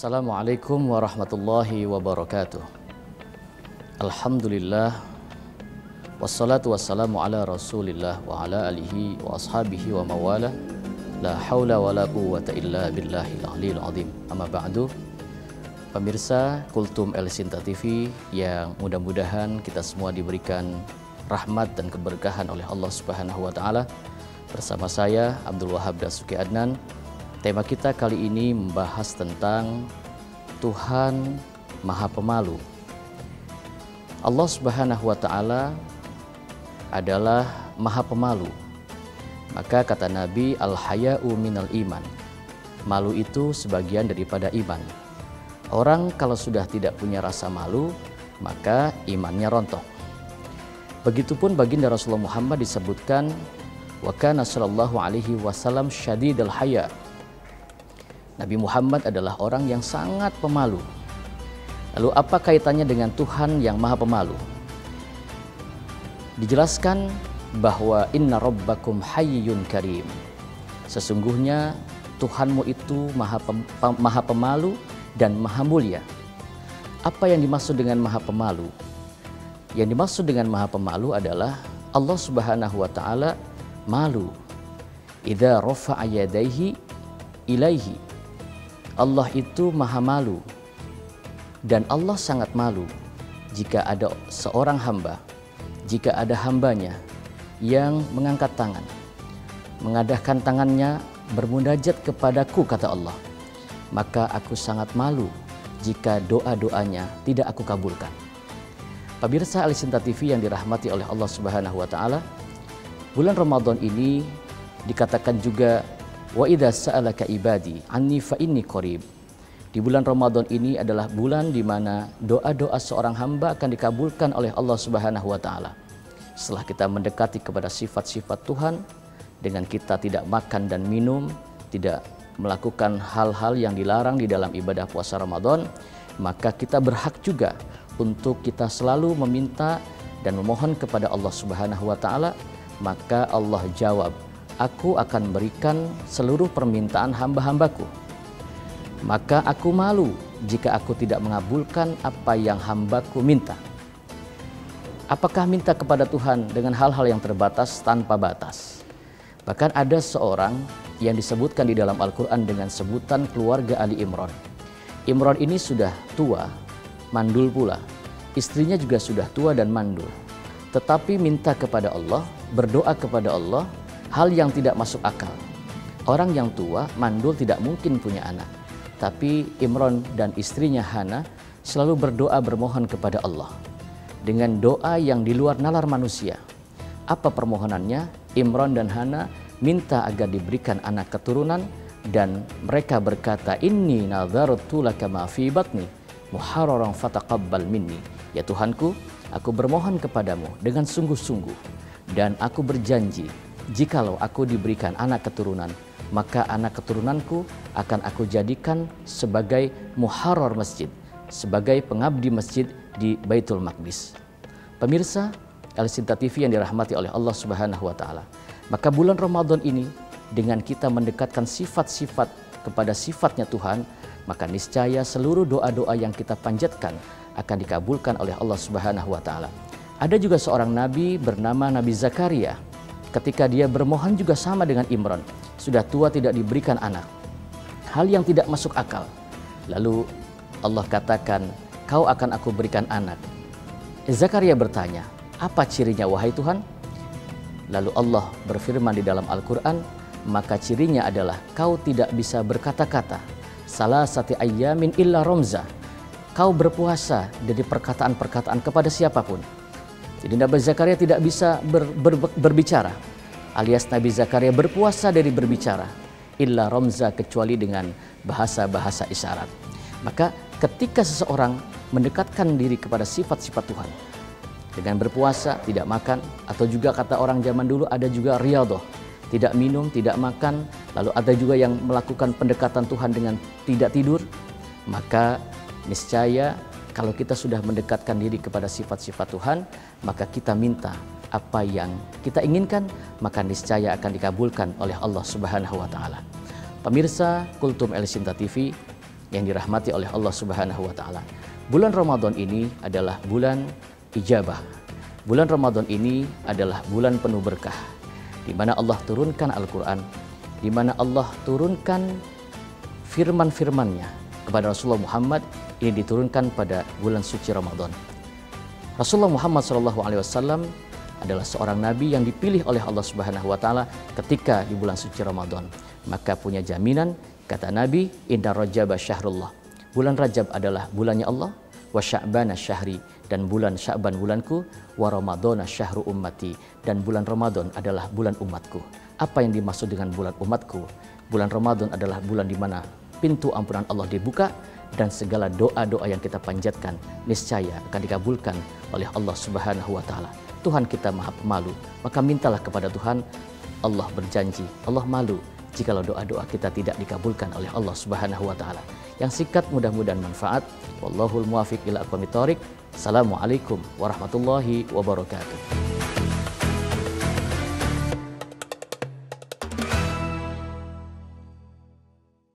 Assalamualaikum warahmatullahi wabarakatuh. Alhamdulillah, wassalatu wassalamu ala rasulillah wa ala alihi wa ashabihi wa mawala. La hawla wa la quwwata illa billahil aliyil azim. Amma ba'du. Pemirsa Kultum El Sinta TV yang mudah-mudahan kita semua diberikan rahmat dan keberkahan oleh Allah Subhanahu wa taala. Bersama saya Abdul Wahab Dasuki Adnan. Tema kita kali ini membahas tentang Tuhan Maha Pemalu. Allah Subhanahu wa taala adalah Maha Pemalu. Maka kata Nabi, al-haya'u minal iman. Malu itu sebagian daripada iman. Orang kalau sudah tidak punya rasa malu, maka imannya rontok. Begitupun baginda Rasulullah Muhammad disebutkan, wa kana sallallahu alaihi wasallam syadidul haya. Nabi Muhammad adalah orang yang sangat pemalu. Lalu apa kaitannya dengan Tuhan yang Maha Pemalu? Dijelaskan bahwa inna rabbakum hayyun karim. Sesungguhnya Tuhanmu itu maha pemalu dan maha mulia. Apa yang dimaksud dengan maha pemalu? Yang dimaksud dengan maha pemalu adalah Allah Subhanahu wa taala malu idza rafa'a yadayhi ilaihi. Allah itu maha malu dan Allah sangat malu jika ada seorang hamba, jika ada hambanya yang mengangkat tangan, mengadahkan tangannya bermunajat kepadaku, kata Allah, maka aku sangat malu jika doa-doanya tidak aku kabulkan. Pemirsa El Sinta TV yang dirahmati oleh Allah Subhanahu wa taala, bulan Ramadan ini dikatakan juga wa idza sa'alaka ibadi anni fa inni qarib. Di bulan Ramadan ini adalah bulan di mana doa-doa seorang hamba akan dikabulkan oleh Allah Subhanahu wa taala. Setelah kita mendekati kepada sifat-sifat Tuhan dengan kita tidak makan dan minum, tidak melakukan hal-hal yang dilarang di dalam ibadah puasa Ramadan, maka kita berhak juga untuk kita selalu meminta dan memohon kepada Allah Subhanahu wa taala. Maka Allah jawab, aku akan berikan seluruh permintaan hamba-hambaku. Maka aku malu jika aku tidak mengabulkan apa yang hambaku minta. Apakah minta kepada Tuhan dengan hal-hal yang terbatas tanpa batas? Bahkan ada seorang yang disebutkan di dalam Al-Quran dengan sebutan keluarga Ali Imran. Imran ini sudah tua, mandul pula. Istrinya juga sudah tua dan mandul. Tetapi minta kepada Allah, berdoa kepada Allah, hal yang tidak masuk akal. Orang yang tua, mandul tidak mungkin punya anak. Tapi Imran dan istrinya Hana selalu berdoa bermohon kepada Allah dengan doa yang di luar nalar manusia. Apa permohonannya? Imran dan Hana minta agar diberikan anak keturunan dan mereka berkata, inni nadhartu laka ma fi batni muharraran fataqabbal minni. Ya Tuhanku, aku bermohon kepadamu dengan sungguh-sungguh dan aku berjanji jikalau aku diberikan anak keturunan, maka anak keturunanku akan aku jadikan sebagai muharrar masjid, sebagai pengabdi masjid di Baitul Maqdis. Pemirsa El Sinta TV yang dirahmati oleh Allah Subhanahu wa taala. Maka bulan Ramadan ini dengan kita mendekatkan sifat-sifat kepada sifatnya Tuhan, maka niscaya seluruh doa-doa yang kita panjatkan akan dikabulkan oleh Allah Subhanahu wa taala. Ada juga seorang nabi bernama Nabi Zakaria. Ketika dia bermohon juga sama dengan Imran, sudah tua tidak diberikan anak. Hal yang tidak masuk akal. Lalu Allah katakan, kau akan aku berikan anak. Zakaria bertanya, apa cirinya wahai Tuhan? Lalu Allah berfirman di dalam Al-Quran, maka cirinya adalah kau tidak bisa berkata-kata. Salasati ayyamin illa romza. Kau berpuasa dari perkataan-perkataan kepada siapapun. Jadi Nabi Zakaria tidak bisa berbicara, alias Nabi Zakaria berpuasa dari berbicara, illa romza, kecuali dengan bahasa-bahasa isyarat. Maka ketika seseorang mendekatkan diri kepada sifat-sifat Tuhan dengan berpuasa, tidak makan, atau juga kata orang zaman dulu ada juga riyadhah, tidak minum, tidak makan, lalu ada juga yang melakukan pendekatan Tuhan dengan tidak tidur, maka niscaya kalau kita sudah mendekatkan diri kepada sifat-sifat Tuhan, maka kita minta apa yang kita inginkan, maka niscaya akan dikabulkan oleh Allah Subhanahu wa taala. Pemirsa Kultum El Sinta TV yang dirahmati oleh Allah Subhanahu wa taala. Bulan Ramadan ini adalah bulan ijabah. Bulan Ramadan ini adalah bulan penuh berkah, di mana Allah turunkan Al-Qur'an, di mana Allah turunkan firman-firman-Nya kepada Rasulullah Muhammad. Ini diturunkan pada bulan suci Ramadan. Rasulullah Muhammad SAW adalah seorang nabi yang dipilih oleh Allah Subhanahu wa taala ketika di bulan suci Ramadan. Maka punya jaminan, kata Nabi, inna Rajab syahrullah. Bulan Rajab adalah bulannya Allah, wa Sya'bana syahri, dan bulan Sya'ban bulanku, wa Ramadana syahru ummati, dan bulan Ramadan adalah bulan umatku. Apa yang dimaksud dengan bulan umatku? Bulan Ramadan adalah bulan di mana pintu ampunan Allah dibuka dan segala doa-doa yang kita panjatkan niscaya akan dikabulkan oleh Allah Subhanahu wa taala. Tuhan kita Maha Pemalu, maka mintalah kepada Tuhan. Allah berjanji, Allah malu jikalau doa-doa kita tidak dikabulkan oleh Allah Subhanahu wa taala. Yang singkat mudah-mudahan manfaat. Wallahul muwaffiq ila aqwamit thoriq. Assalamualaikum warahmatullahi wabarakatuh.